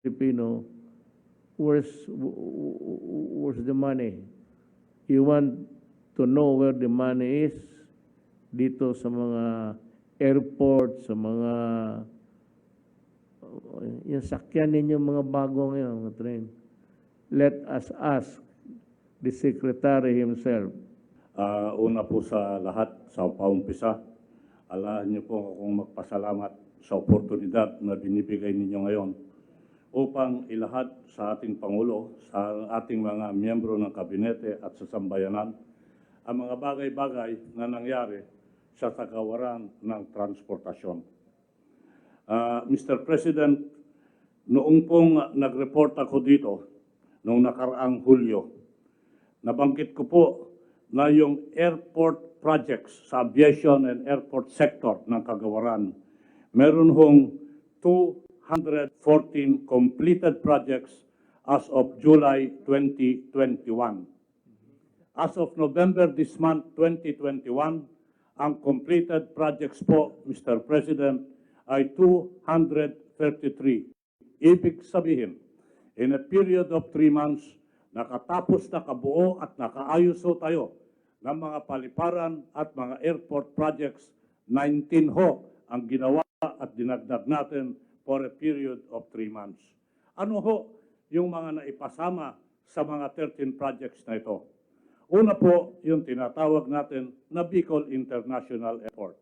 Filipino, where's the money? You want to know where the money is dito sa mga airport, sa mga yung sakyan ninyo mga bagong yun, mga train. Let us ask the Secretary himself. Una po sa lahat, sa paumpisa, alahan niyo po akong magpasalamat sa oportunidad na binibigay ninyo ngayon upang ilahad sa ating Pangulo, sa ating mga miyembro ng kabinete at sa sambayanan ang mga bagay-bagay na nangyari sa kagawaran ng transportasyon. Mr. President, noong pong nag-report ako dito, noong nakaraang Hulyo, nabanggit ko po na yung airport projects sa aviation and airport sector ng kagawaran, meron hong 214 completed projects as of July 2021. As of November this month, 2021, ang completed projects po, Mr. President, ay 233. Ibig sabihin, in a period of 3 months, nakatapos na kabuo at nakaayos ho tayo ng mga paliparan at mga airport projects. 19 ho ang ginawa at dinagdag natin for a period of 3 months. Ano ho yung mga naipasama sa mga 13 projects na ito? Una po, yung tinatawag natin na Bicol International Airport.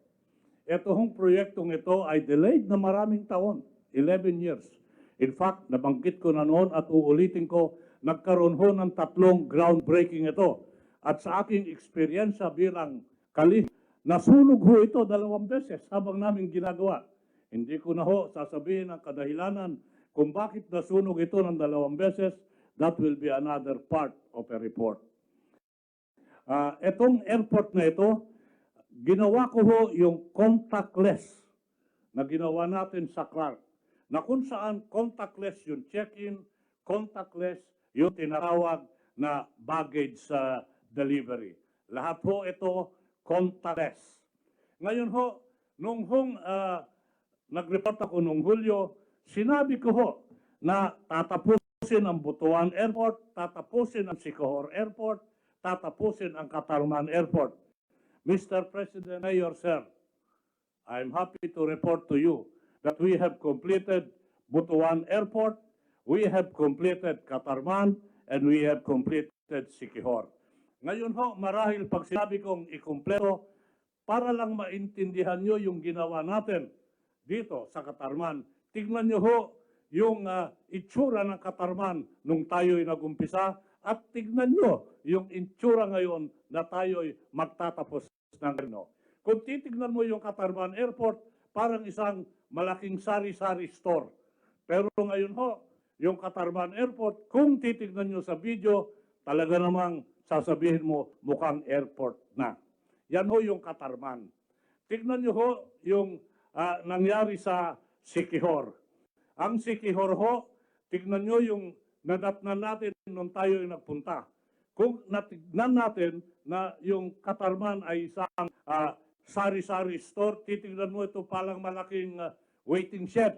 Ito hong proyektong ito ay delayed na maraming taon, 11 years. In fact, nabanggit ko na noon at uulitin ko, nagkaroon ho ng 3 groundbreaking ito. At sa aking eksperyensya bilang kalih, nasunog ho ito 2 beses habang namin ginagawa. Hindi ko na ho sasabihin ang kadahilanan kung bakit nasunog ito ng 2 beses. That will be another part of a report. Itong airport na ito, ginawa ko ho yung contactless na ginawa natin sa Clark, na kung saan contactless yung check-in, contactless yung tinatawag na baggage delivery. Lahat ho ito contactless. Ngayon ho, nung nag-report ako nung Hulyo, sinabi ko ho na tatapusin ang Butuan Airport, tatapusin ang Siquijor Airport, tatapusin ang Catarman Airport. Mr. President, Mayor, sir, I'm happy to report to you that we have completed Butuan Airport, we have completed Catarman, and we have completed Siquijor. Ngayon ho, marahil pag sinabi kong ikumpleto, para lang maintindihan nyo yung ginawa natin dito sa Catarman. Tignan nyo ho yung itsura ng Catarman nung tayo'y nagumpisa at tignan nyo yung itsura ngayon na tayo'y magtatapos ng ano. Kung titignan mo yung Catarman Airport, parang isang malaking sari-sari store. Pero ngayon ho, yung Catarman Airport, kung titignan nyo sa video, talaga namang sasabihin mo mukhang airport na. Yan ho yung Catarman. Tignan nyo ho yung nangyari sa Siquijor. Ang Siquijor ho, tignan nyo yung nadatnan natin nung tayo yung nagpunta. Kung natignan natin na yung Catarman ay isang sari-sari store, titignan mo ito palang malaking waiting shed.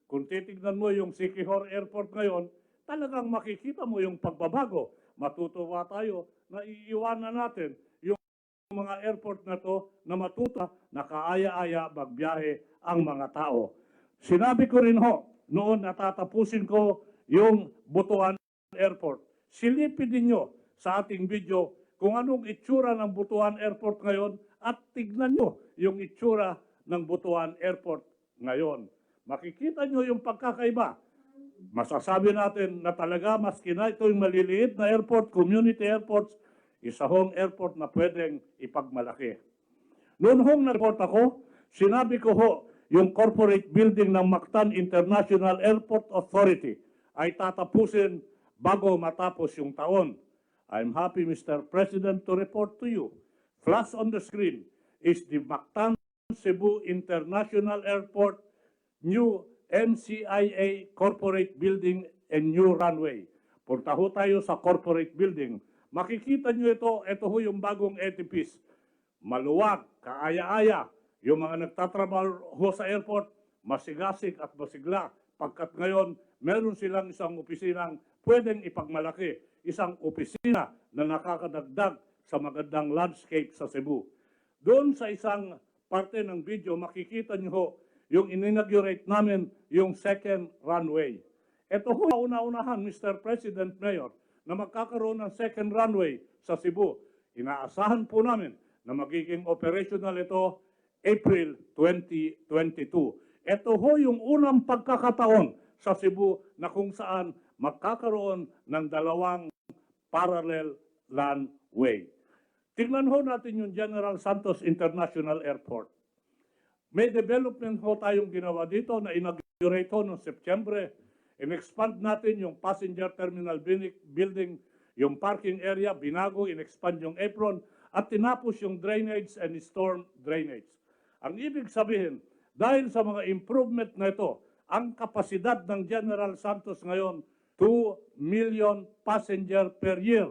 Kung titignan mo yung Siquijor Airport ngayon, talagang makikita mo yung pagbabago. Matutuwa tayo na iiwanan natin yung mga airport na to na matuta, nakaaya-aya magbiyahe ang mga tao. Sinabi ko rin ho, noon natatapusin ko yung Butuan Airport. Silipin ninyo sa ating video kung anong itsura ng Butuan Airport ngayon at tignan nyo yung itsura ng Butuan Airport ngayon. Makikita nyo yung pagkakaiba. Masasabi natin na talaga maski na ito yung maliliit na airport, community airports, isa hong airport na pwedeng ipagmalaki. Noon hong nag-report ako, sinabi ko ho, yung corporate building ng Mactan International Airport Authority ay tatapusin bago matapos yung taon. I'm happy, Mr. President, to report to you. Flash on the screen is the Mactan Cebu International Airport new MCIA corporate building and new runway. Punta ho tayo sa corporate building. Makikita nyo ito ho yung bagong edifice. Maluwag, kaaya-aya. Yung mga nagtatrabaho ho sa airport, masigasig at masigla. Pagkat ngayon, meron silang isang opisinang pwedeng ipagmalaki, isang opisina na nakakadagdag sa magandang landscape sa Cebu. Doon sa isang parte ng video, makikita niyo yung inaugurate namin yung second runway. Ito ho, una-unahan, Mr. President, Mayor, na magkakaroon ng second runway sa Cebu. Inaasahan po namin na magiging operational ito April 2022. Ito ho yung unang pagkakataon sa Cebu na kung saan magkakaroon ng dalawang parallel runway. Tingnan ho natin yung General Santos International Airport. May development ho tayong ginawa dito na inaugurate ho noong September. In-expand natin yung passenger terminal building, yung parking area, binago, in-expand yung apron, at tinapos yung drainage and storm drainage. Ang ibig sabihin, dahil sa mga improvement na ito, ang kapasidad ng General Santos ngayon, 2 million passenger per year.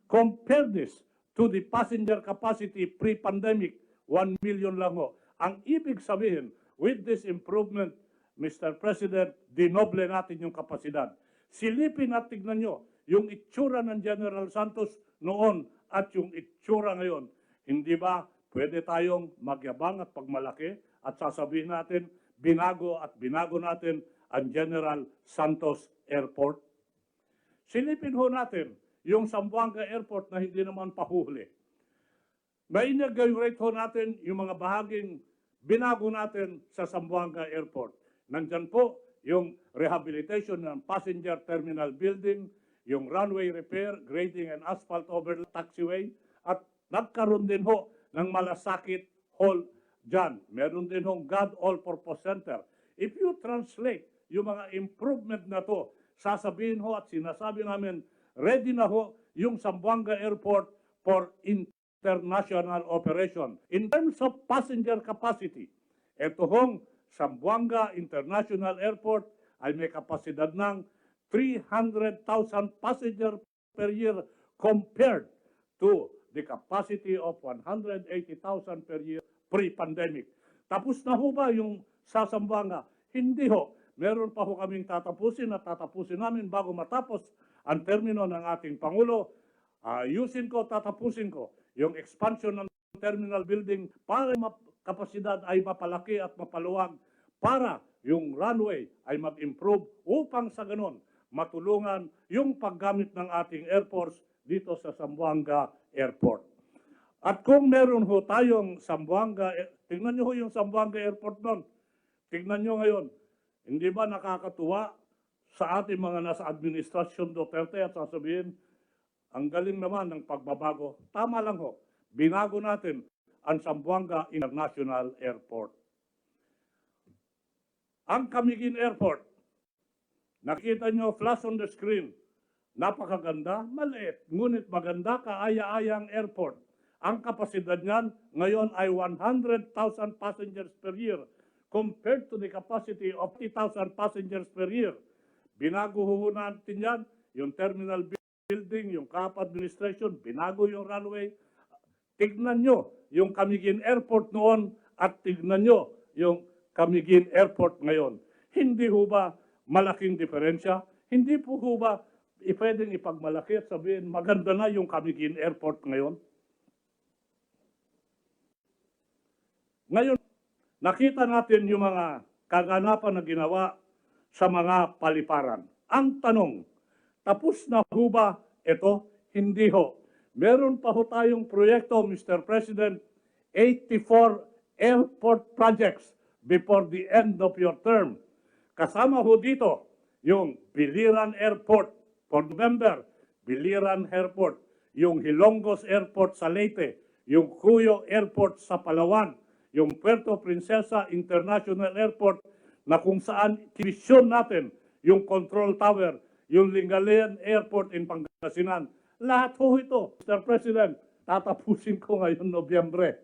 Compare this to the passenger capacity pre-pandemic, 1 million lang ho. Ang ibig sabihin, with this improvement, Mr. President, dinoble natin yung kapasidad. Silipin at tignan nyo yung itsura ng General Santos noon at yung itsura ngayon. Hindi ba pwede tayong magyabang at pagmalaki at sasabihin natin, binago natin ang General Santos Airport? Silipin ho natin yung Zamboanga Airport na hindi naman pahuhuli. Ma-inaugurate ho natin yung mga bahaging binago natin sa Zamboanga Airport. Nandyan po yung rehabilitation ng passenger terminal building, yung runway repair, grading and asphalt over taxiway, at nagkaroon din ho ng Malasakit Hall dyan. Meron din hong God All-Purpose Center. If you translate yung mga improvement na to, sasabihin ho at sinasabi namin, ready na ho yung Zamboanga Airport for international operation. In terms of passenger capacity, ito hong Zamboanga International Airport ay may kapasidad ng 300,000 passenger per year compared to the capacity of 180,000 per year pre-pandemic. Tapos na ho ba yung sa Zamboanga? Hindi ho. Meron pa ho kaming tatapusin at tatapusin namin bago matapos ang termino ng ating Pangulo. Tatapusin ko yung expansion ng terminal building para kapasidad ay mapalaki at mapaluwag, para yung runway ay mag-improve upang sa ganon matulungan yung paggamit ng ating airports dito sa Zamboanga Airport. At kung meron ho tayong Zamboanga, tingnan nyo ho yung Zamboanga Airport doon. Tingnan nyo ngayon, hindi ba nakakatuwa sa ating mga nasa administrasyon Duterte at sasabihin, ang galing naman ng pagbabago. Tama lang ho, binago natin ang Zamboanga International Airport. Ang Camiguin Airport, nakita nyo flash on the screen, napakaganda, maliit, ngunit maganda, kaaya-ayang airport. Ang kapasidad niyan ngayon ay 100,000 passengers per year compared to the capacity of 50,000 passengers per year. Binago ho natin yan, yung terminal building, yung CAAP administration, binago yung runway. Tignan nyo yung Camiguin Airport noon at tignan nyo yung Camiguin Airport ngayon. Hindi ho ba malaking diferensya? Hindi po ho ba pwedeng ipagmalaki at sabihin maganda na yung Camiguin Airport ngayon? Ngayon, nakita natin yung mga kaganapan na ginawa sa mga paliparan. Ang tanong, tapos na ho ba ito? Hindi ho. Meron pa ho tayong proyekto, Mr. President, 84 airport projects before the end of your term. Kasama ho dito yung Biliran Airport for November, Biliran Airport, yung Hilongos Airport sa Leyte, yung Cuyo Airport sa Palawan, yung Puerto Princesa International Airport na kung saan kinisyon natin yung control tower, yung Lingayen Airport in Pangasinan. Lahat ho ito, Mr. President, tatapusin ko ngayon Nobyembre.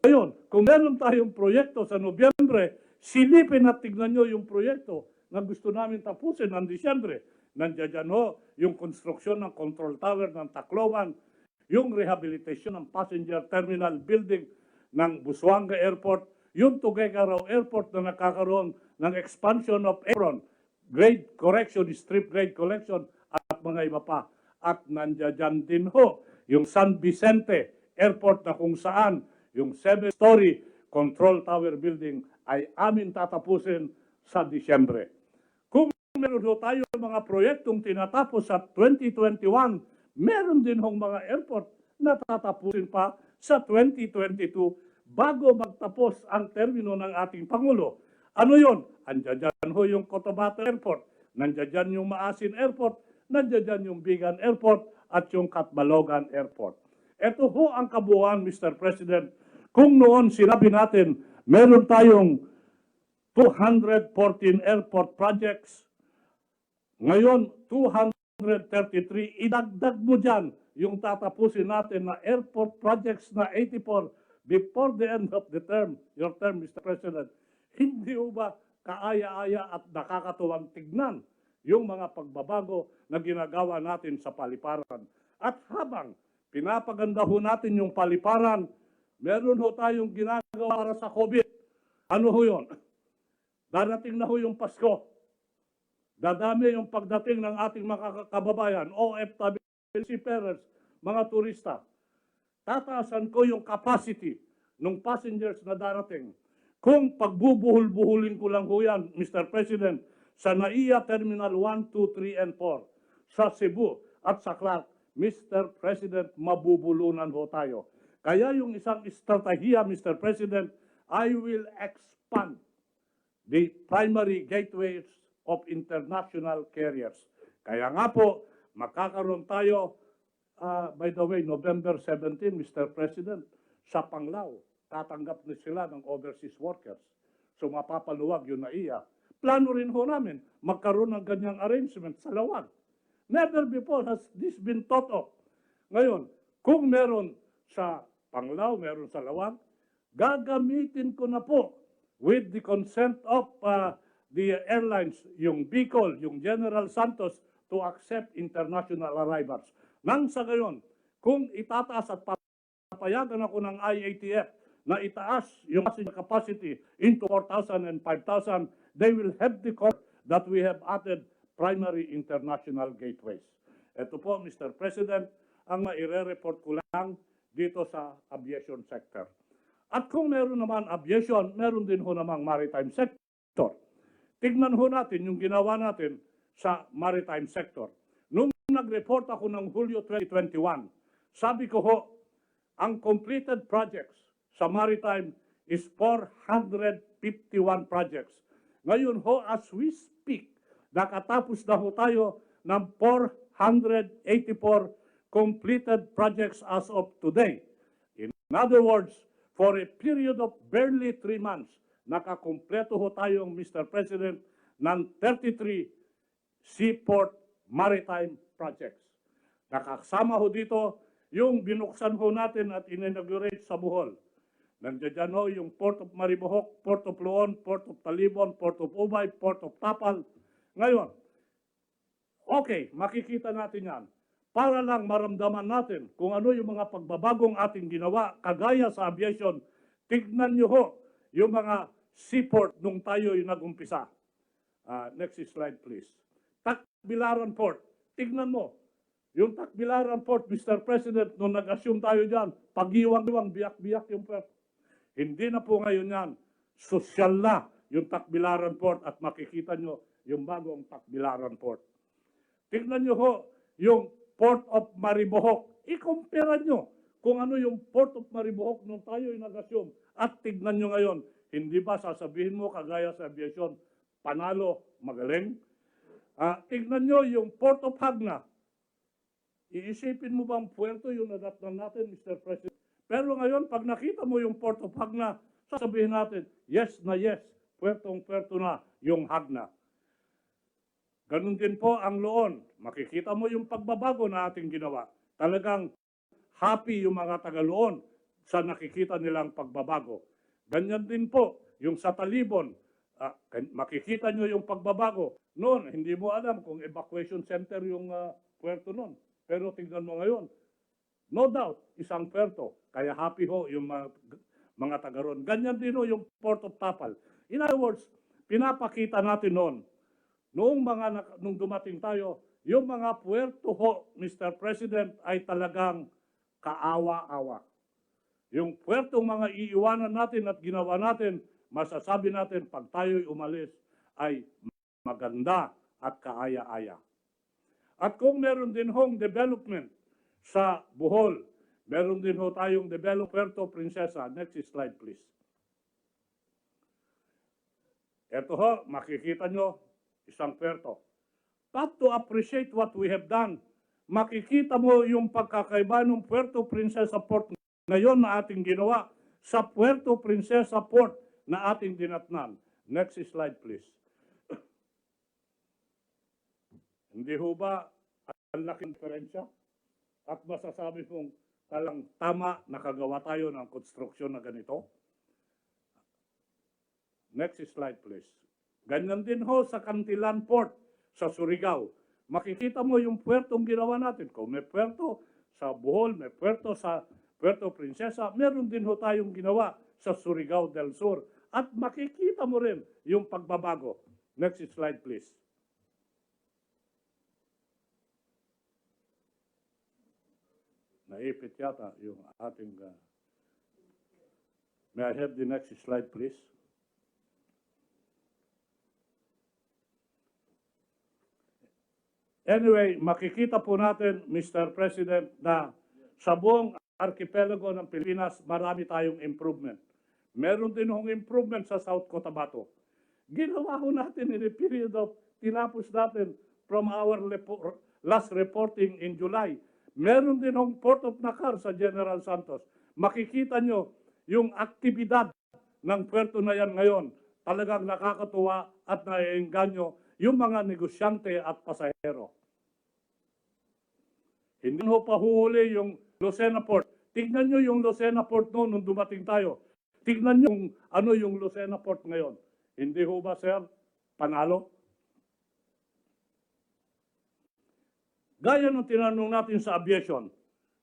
Ngayon, kung meron tayong proyekto sa Nobyembre, silipin at tignan nyo yung proyekto na gusto namin tapusin ng Disyembre. Nandiyan ho yung konstruksyon ng control tower ng Tacloban, yung rehabilitation ng passenger terminal building ng Busuanga Airport, yung Tuguegarao Airport na nakakaroon ng expansion of apron, grade correction, strip grade collection, at mga iba pa. At nandiyan din ho yung San Vicente Airport na kung saan yung 7-story control tower building ay amin tatapusin sa Disyembre. Kung meron ho tayo mga proyektong tinatapos sa 2021, meron din hong mga airport na tatapusin pa sa 2022 bago magtapos ang termino ng ating Pangulo. Ano yon? Andiyan ho yung Cotabato Airport, nandiyan yung Maasin Airport, nandiyan yung Bigan Airport at yung Catbalogan Airport. Ito ho ang kabuuan, Mr. President. Kung noon sinabi natin, meron tayong 214 airport projects, ngayon 233, idagdag mo dyan yung tatapusin natin na airport projects na 84 before the end of the term, your term, Mr. President. Hindi ho ba kaaya-aya at nakakatuwang tignan yung mga pagbabago na ginagawa natin sa paliparan? At habang pinapaganda ho natin yung paliparan, meron ho tayong ginagawa para sa COVID. Ano ho yun? Darating na ho yung Pasko. Dadami yung pagdating ng ating mga kababayan, OFW, seafarers, mga turista. Tataasan ko yung capacity ng passengers na darating. Kung pagbubuhol-buhulin ko lang ho yan, Mr. President, sa NAIA Terminal 1, 2, 3, and 4, sa Cebu at sa Clark, Mr. President, mabubulunan ho tayo. Kaya yung isang estratehiya, Mr. President, I will expand the primary gateways of international carriers. Kaya nga po, makakaroon tayo, by the way, November 17, Mr. President, sa Panglao, tatanggap na sila ng overseas workers. So mapapaluwag yung NAIA. Plano rin ho namin, magkaroon ng ganyang arrangement sa Lawag. Never before has this been thought of. Ngayon, kung meron sa Panglao, meron sa Lawag, gagamitin ko na po with the consent of the airlines, yung Bicol, yung General Santos, to accept international arrivals. Nang sa gayon, kung itataas at papayagan ako ng IATF na itaas yung capacity into 4,000 and 5,000, they will have the cost that we have added primary international gateways. Ito po, Mr. President, ang maire-report ko lang dito sa aviation sector. At kung meron naman aviation, meron din ho namang maritime sector. Tignan ho natin yung ginawa natin sa maritime sector. Nung nag-report ako ng Hulyo 2021, sabi ko ho, ang completed projects sa maritime is 451 projects. Ngayon ho, as we speak, nakatapos na ho tayo ng 484 completed projects as of today. In other words, for a period of barely 3 months, nakakumpleto ho tayong, Mr. President, ng 33 seaport maritime projects. Nakasama ho dito yung binuksan ho natin at in-inaugurate sa Bohol. Nandiyan ho yung Port of Maribojoc, Port of Luon, Port of Talibon, Port of Ubay, Port of Tapal. Ngayon, okay, makikita natin yan. Para lang maramdaman natin kung ano yung mga pagbabagong ating ginawa, kagaya sa aviation, tignan nyo ho yung mga seaport nung tayo yung nag-umpisa. Next slide, please. Tacbilaran Port. Tignan mo. Yung Tacbilaran Port, Mr. President, nung nag-assume tayo dyan, pagiwang-iwang, biyak-biyak yung port. Hindi na po ngayon yan. Sosyal na yung Tacbilaran Port at makikita nyo yung bagong Tacbilaran Port. Tignan nyo ho yung Port of Maribojoc. I-compare nyo kung ano yung Port of Maribojoc nung tayo yung nag-assume. At tignan nyo ngayon, hindi ba sasabihin mo kagaya sa aviation, panalo, magaling? Tignan nyo yung Port of Hagna. Iisipin mo bang puerto yung nadatnan natin, Mr. President? Pero ngayon, pag nakita mo yung Port of Hagna, sasabihin natin, yes na yes, puertong-puerto na yung Hagna. Ganun din po ang Loon. Makikita mo yung pagbabago na ating ginawa. Talagang happy yung mga taga-Loon sa nakikita nilang pagbabago. Ganyan din po yung sa Talibon. Makikita nyo yung pagbabago. Noon, hindi mo alam kung evacuation center yung puerto noon. Pero tingnan mo ngayon, no doubt, isang puerto. Kaya happy ho yung mga taga-Ron. Ganyan din ho yung Port of Tapal. In other words, pinapakita natin noon, nung dumating tayo, yung mga puerto ho, Mr. President, ay talagang kaawa-awa. Yung puertong mga iiwanan natin at ginawa natin, masasabi natin pag tayo'y umalis ay maganda at kaaya-aya. At kung meron din hong development sa Bohol, meron din ho tayong Puerto Princesa. Next slide please. Ito ho, makikita nyo, isang puerto. But to appreciate what we have done, makikita mo yung pagkakaiba ng Puerto Princesa Port ngayon na ating ginawa sa Puerto Princesa Port na ating dinatnan. Next slide please. Hindi ho ba ang laking diferensya? At masasabi kong talang tama nakagawa tayo ng konstruksyon na ganito? Next slide please. Ganyan din ho sa Cantilan Port sa Surigao. Makikita mo yung puertong ginawa natin. Kung may puerto sa Bohol, may puerto sa Puerto Princesa, meron din ho tayong ginawa sa Surigao del Sur. At makikita mo rin yung pagbabago. Next slide please. Naipit yata yung ating... May I have the next slide please? Anyway, makikita po natin, Mr. President, na sa buong archipelago ng Pilipinas, marami tayong improvement. Meron din hong improvement sa South Cotabato. Ginawa ho natin in a period of, tinapos natin from our last reporting in July. Meron din hong Port of Nacar sa General Santos. Makikita nyo yung aktibidad ng puerto na yan ngayon. Talagang nakakatuwa at naiengganyo yung mga negosyante at pasahero. Hindi ho pahuhuli yung Lucena Port. Tignan nyo yung Lucena Port noon nung dumating tayo. Tignan nyo yung Lucena Port ngayon. Hindi ho ba, sir, panalo? Gaya ng tinanong natin sa aviation,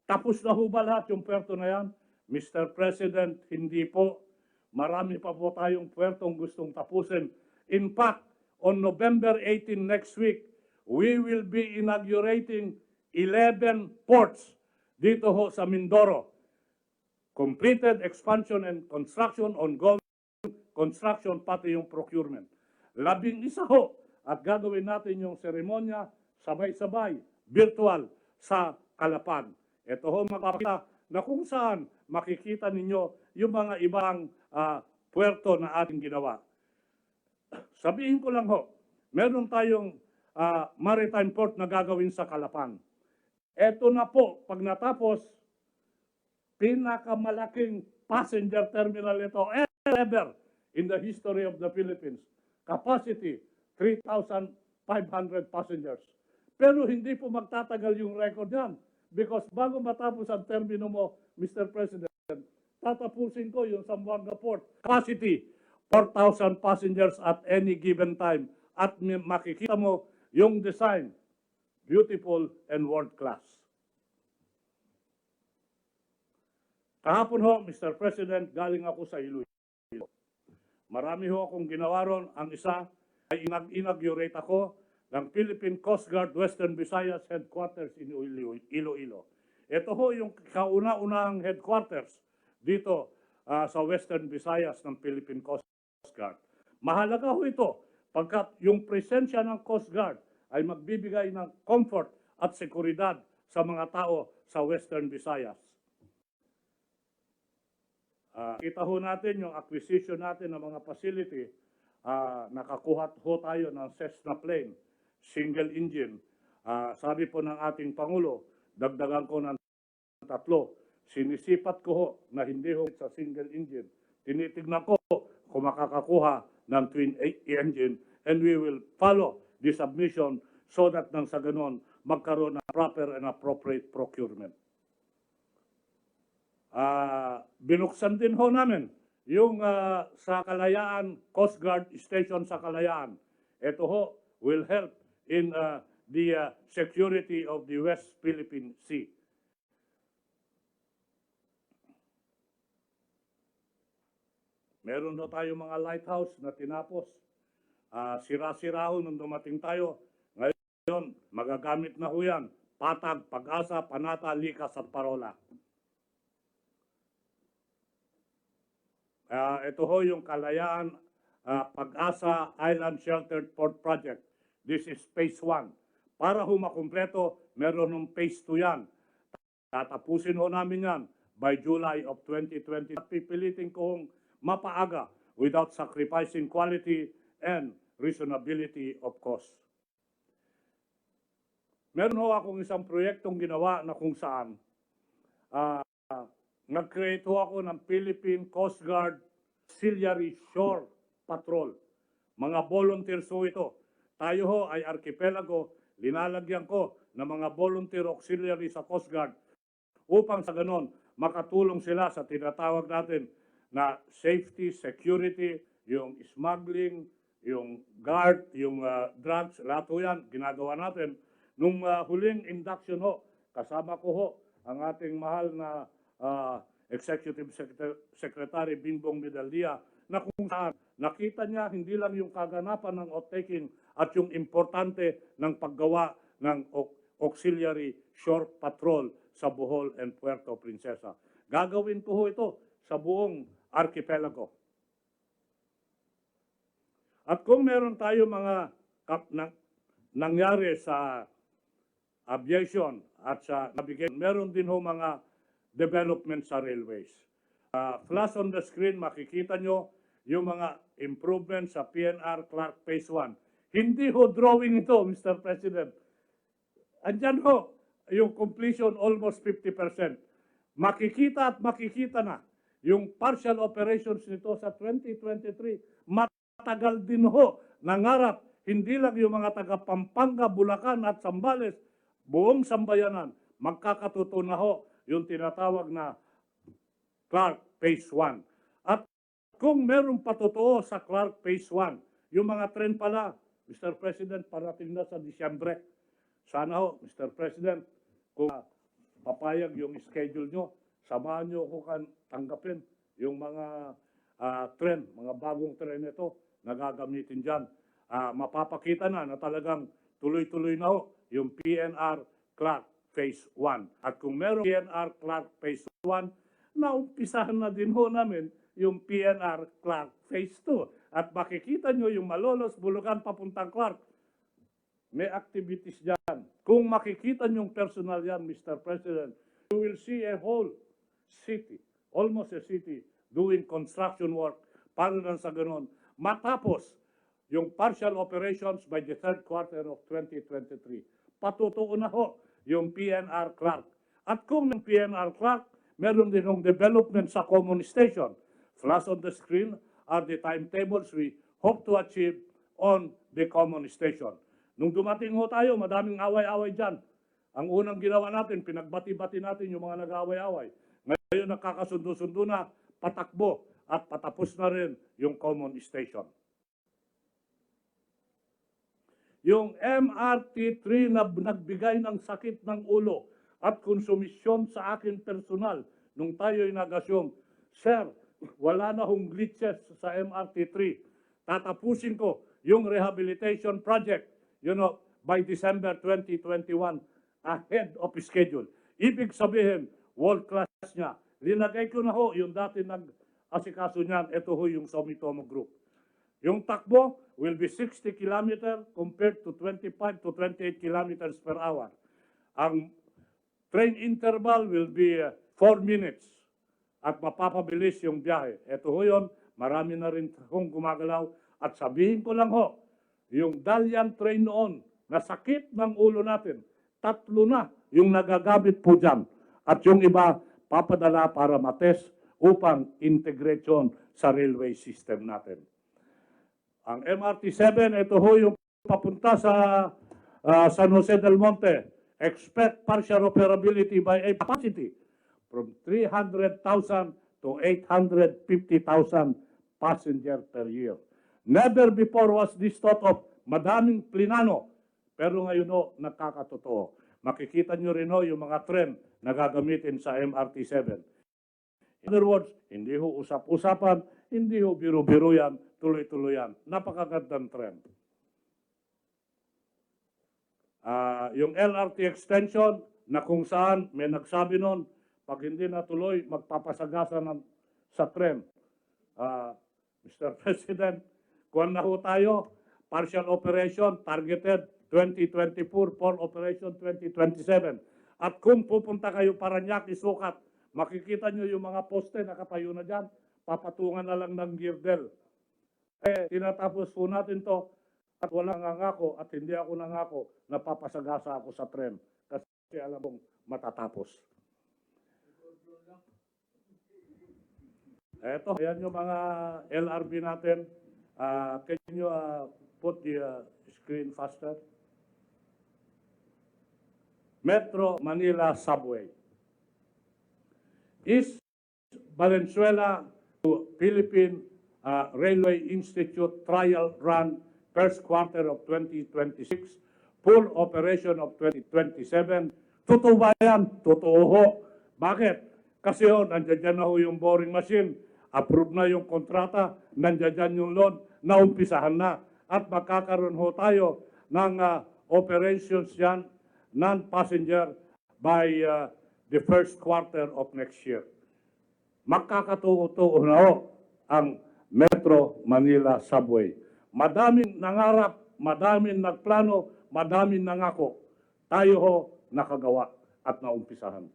tapos na ho ba lahat yung puerto na yan? Mr. President, hindi po. Marami pa po tayong puertong gustong tapusin. In fact, on November 18 next week, we will be inaugurating 11 ports dito ho sa Mindoro. Completed expansion and construction, ongoing construction, pati yung procurement. 11 ho at gagawin natin yung seremonya sabay-sabay, virtual sa Calapan. Ito ho makakita na kung saan makikita ninyo yung mga ibang puerto na ating ginawa. Sabihin ko lang ho, meron tayong maritime port na gagawin sa Calapan. Ito na po, pag natapos, pinakamalaking passenger terminal ito ever in the history of the Philippines. Capacity, 3,500 passengers. Pero hindi po magtatagal yung record yan because bago matapos ang termino mo, Mr. President, tatapusin ko yung Zamboanga Port. Capacity, 4,000 passengers at any given time. At makikita mo yung design, beautiful and world class. Kahapon ho, Mr. President, galing ako sa Iloilo. Marami ho akong ginawa ron. Ang isa ay inaugurate ako ng Philippine Coast Guard Western Visayas Headquarters in Iloilo. Ito ho yung kauna-unahang headquarters dito sa Western Visayas ng Philippine Coast Guard. Mahalaga ho ito pagkat yung presensya ng Coast Guard ay magbibigay ng comfort at seguridad sa mga tao sa Western Visayas. Kita ho natin yung acquisition natin ng mga facility. Nakakuha ho tayo ng Cessna plane, single engine. Sabi po ng ating Pangulo, dagdagan ko ng 3. Sinisipat ko ho na hindi ho sa single engine. Tinitignan ko kung makakakuha ng twin engine and we will follow the submission so that nang sa ganon magkaroon ng proper and appropriate procurement. Binuksan din ho namin yung sa Kalayaan, Coast Guard Station sa Kalayaan. Ito ho will help in the security of the West Philippine Sea. Meron ho tayong mga lighthouse na tinapos. sira-sira ho nung dumating tayo. Ngayon, magagamit na ho yan. Patag, Pag-asa, Panata, Likas at Parola. Ito ho yung Kalayaan Pag-asa Island Sheltered Port Project. This is phase 1. Para ho makumpleto, meron ng phase 2 yan. Tatapusin ho namin yan by July of 2020. Pipilitin kong mapaaga without sacrificing quality and reasonability of cost. Meron ho akong isang proyektong ginawa na kung saan nag-create ho ako ng Philippine Coast Guard Auxiliary Shore Patrol. Mga volunteers ho ito. Tayo ho ay archipelago, linalagyan ko ng mga volunteer auxiliary sa Coast Guard upang sa ganon makatulong sila sa tinatawag natin na safety, security, yung smuggling, yung guard, yung drugs, lahat ho yan, ginagawa natin. Nung huling induction ho, kasama ko ho ang ating mahal na Executive Secretary Bingbong Medallia, na kung saan nakita niya hindi lang yung kaganapan ng oath-taking at yung importante ng paggawa ng auxiliary shore patrol sa Bohol and Puerto Princesa. Gagawin ko ho ito sa buong archipelago. At kung meron tayo mga nangyari sa aviation at sa navigation, meron din ho mga development sa railways. Flash on the screen, makikita nyo yung mga improvements sa PNR Clark Phase 1. Hindi ho drawing ito, Mr. President. Andyan ho, yung completion almost 50%. Makikita at makikita na yung partial operations nito sa 2023. Matagal din ho nangarap, hindi lang yung mga taga Pampanga, Bulacan at Zambales, buong sambayanan, magkakatuto na ho yung tinatawag na Clark Phase 1. At kung meron patotoo sa Clark Phase 1, yung mga tren pala, Mr. President, parating na sa Disyembre. Sana ho, Mr. President, kung papayag yung schedule nyo, samahan nyo ko tanggapin yung mga tren, mga bagong tren ito na gagamitin dyan. Mapapakita na talagang tuloy-tuloy na ho yung PNR Clark Phase 1. At kung meron PNR Clark Phase 1, naumpisahan na din ho namin yung PNR Clark Phase 2. At makikita nyo yung Malolos, Bulacan, papuntang Clark. May activities dyan. Kung makikita nyo yung personal yan, Mr. President, you will see a whole city, almost a city, doing construction work para lang sa ganun. Matapos yung partial operations by the third quarter of 2023. Patutuo na ho yung PNR Clark. At kung yung PNR Clark, meron din yung development sa common station. Flash on the screen are the timetables we hope to achieve on the common station. Nung dumating ho tayo, madaming away-away dyan. Ang unang ginawa natin, pinagbati-bati natin yung mga nag-away-away. Ngayon nakakasundo-sundo na, patakbo at patapos na rin yung common station. Yung MRT3 na nagbigay ng sakit ng ulo at konsumisyon sa akin personal nung tayo'y nag-assume, Sir, wala na hong glitches sa MRT3. Tatapusin ko yung rehabilitation project, by December 2021, ahead of schedule. Ibig sabihin, world class niya. Linagay ko na ho yung dati nag-asikaso niyan, ito ho yung Sumitomo Group. Yung takbo will be 60 km compared to 25 to 28 km per hour. Ang train interval will be 4 minutes at mapapabilis yung biyahe. Ito ho yun, marami na rin kong gumagalaw at sabihin ko lang ho, yung Dalian train noon, na sakit ng ulo natin, 3 na yung nagagamit po dyan. At yung iba, papadala para matest upang integration sa railway system natin. Ang MRT7, ito ho yung papunta sa San Jose del Monte. Expect partial operability by a capacity from 300,000 to 850,000 passenger per year. Never before was this thought of. Madaming plinano, pero ngayon ho, nakakatotoo. Makikita nyo rin ho yung mga tren na gagamitin sa MRT7. In other words, hindi ho usap-usapan, hindi ho biro-biro yan, tuloy-tuloy yan. Napakagandang trend. Yung LRT extension na kung saan may nagsabi nun, pag hindi natuloy, magpapasagasa sa tren. Mr. President, kuwan na ho tayo, partial operation, targeted 2024, full operation 2027. At kung pupunta kayo Parañaque, Sukat, makikita nyo yung mga poste nakatayo na dyan, papatungan na lang ng girdel. Tinatapos po natin to at walang nangako at hindi ako nangako na papasagasa ako sa tren kasi alam kong matatapos. Eto, ayan yung mga LRB natin. Can you put the screen faster? Metro Manila Subway. East Valenzuela to Philippine Railway Institute trial run first quarter of 2026, full operation of 2027. Totoo ba yan? Totoo ho. Bakit? Kasi ho, nandiyan na ho yung boring machine, approve na yung kontrata, nandiyan yung loan, naumpisahan na. At magkakaroon ho tayo ng operations yan, non-passenger, by the first quarter of next year. Magkakatuo na ho ang Metro Manila Subway. Madaming nangarap, madaming nagplano, madaming nangako. Tayo ho nakagawa at naumpisahan.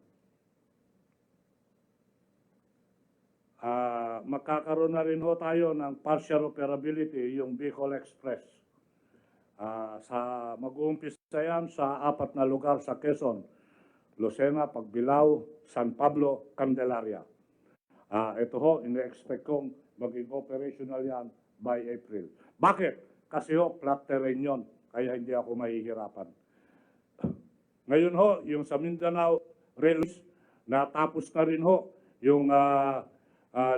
Magkakaroon na rin ho tayo ng partial operability, yung Bicol Express. Mag-uumpisa yan sa 4 na lugar sa Quezon, Lucena, Pagbilao, San Pablo, Candelaria. Ito ho, ina-expect kong maging operational yan by April. Bakit? Kasi ho, flat terrain yun, kaya hindi ako mahihirapan. Ngayon ho, yung sa Mindanao Railways, natapos na rin ho yung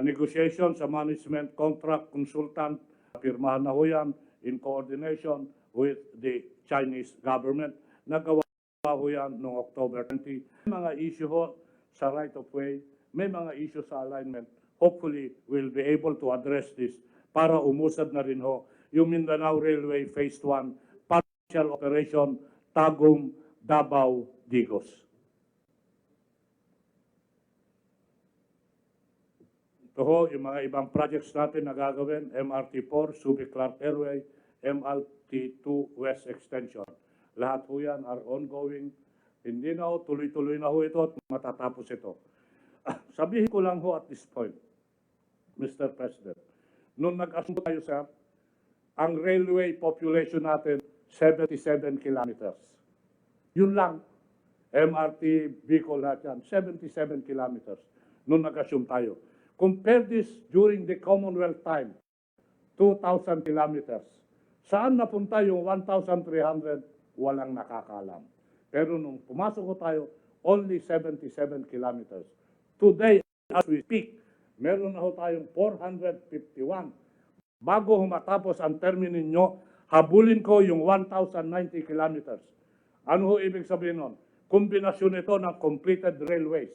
negotiation sa management contract consultant. Pirmahan na ho yan in coordination with the Chinese government. Nagawa ho yan noong October 20. May mga issue ho sa right of way, may mga issue sa alignment. Hopefully, we'll be able to address this para umusad na rin ho yung Mindanao Railway Phase 1, partial operation, Tagum, Davao, Digos. Ito ho, yung mga ibang projects natin na gagawin, MRT4, Subic Clark Airway, MRT2 West Extension. Lahat ho yan are ongoing. Hindi na ho, tuloy-tuloy na ho ito at matatapos ito. Sabihin ko lang ho at this point, Mr. President, nung nag-assume tayo sa ang railway population natin, 77 kilometers. Yun lang, MRT, Bicol lahat yan, 77 kilometers nung nag-assume tayo. Compare this during the Commonwealth time, 2,000 kilometers. Saan napunta yung 1,300? Walang nakakalam. Pero nung pumasok ko tayo, only 77 kilometers. Today, as we speak, meron na ho tayong 451. Bago matapos ang termino ninyo, habulin ko yung 1,090 kilometers. Ano ho ibig sabihin nun? Kombinasyon ito ng completed railways.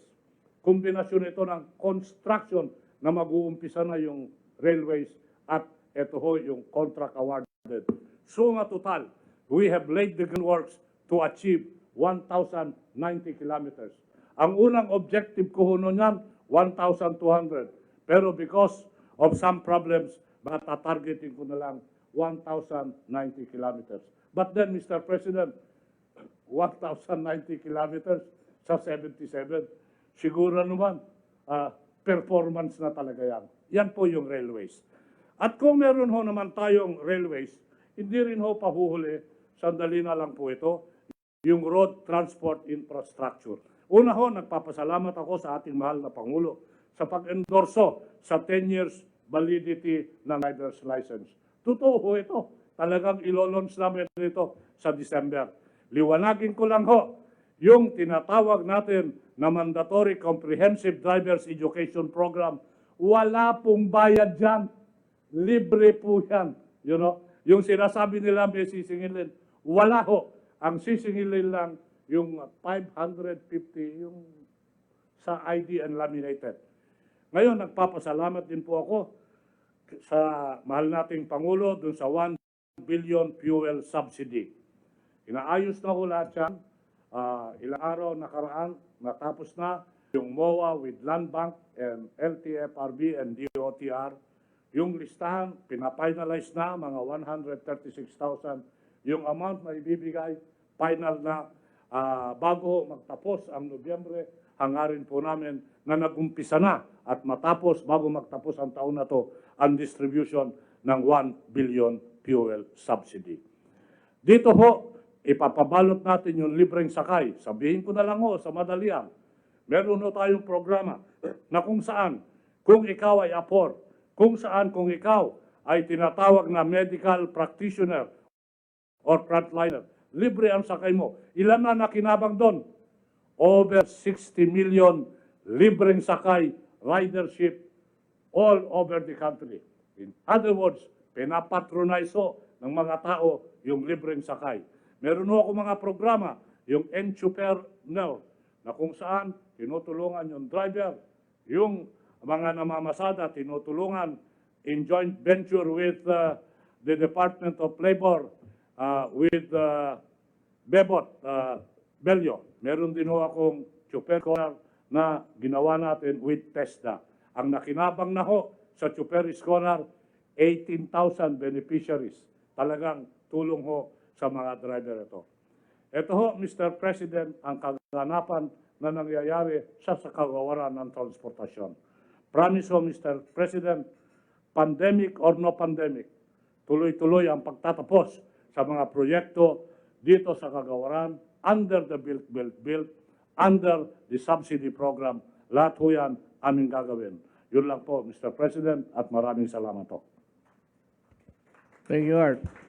Kombinasyon ito ng construction na mag-uumpisa na yung railways at ito ho yung contract awarded. So nga total, we have laid the groundworks to achieve 1,090 kilometers. Ang unang objective ko ho nun yan, 1,200. Pero because of some problems, matatargeting ko na lang 1,090 kilometers. But then, Mr. President, 1,090 kilometers sa 77, siguro naman, performance na talaga yan. Yan po yung railways. At kung meron ho naman tayong railways, hindi rin ho pahuhuli, sandali na lang po ito, yung road transport infrastructure. Una ho, nagpapasalamat ako sa ating mahal na Pangulo sa pag-endorso sa 10 years validity ng driver's license. Totoo ho ito. Talagang ilo-launch namin ito sa December. Liwanagin ko lang ho, yung tinatawag natin na mandatory comprehensive driver's education program, wala pong bayad dyan. Libre po yan. You know? Yung sinasabi nila may sisingilin, wala ho. Ang sisingilin lang yung 550 yung sa ID and laminated. Ngayon, nagpapasalamat din po ako sa mahal nating Pangulo dun sa 1 billion fuel subsidy. Inaayos na ho lahat yan. Ilang araw nakaraan, natapos na yung MOA with Land Bank and LTFRB and DOTR. Yung listahan, pinafinalize na mga 136,000. Yung amount na ibibigay, final na. Bago magtapos ang Nobyembre, hangarin po namin na nagumpisa na at matapos bago magtapos ang taon na to ang distribution ng 1 billion fuel subsidy. Dito ho, ipapabalot natin yung libreng sakay. Sabihin ko na lang ho sa madalian, meron ho tayong programa na kung saan, kung ikaw ay apor, kung saan kung ikaw ay tinatawag na medical practitioner or frontliner, libre ang sakay mo. Ilan na nakinabang doon? Over 60 million libreng sakay ridership all over the country. In other words, pinapatronize ho ng mga tao yung libreng sakay. Meron ho ako mga programa, yung Entrepreneur, na kung saan tinutulungan yung driver, yung mga namamasada, tinutulungan in joint venture with the Department of Labor, with Bebot, Bello. Meron din ho akong Chuper Scholar na ginawa natin with TESDA. Ang nakinabang na ho sa Chuper Scholar, 18,000 beneficiaries. Talagang tulong ho sa mga driver ito. Ito ho, Mr. President, ang kaganapan na nangyayari sa kagawaran ng transportasyon. Promise ho, Mr. President, pandemic or no pandemic, tuloy-tuloy ang pagtatapos sa mga proyekto dito sa kagawaran, under the build, under the subsidy program. Lahat ho yan aming gagawin. Yun lang po, Mr. President, at maraming salamat po. Thank you, Art.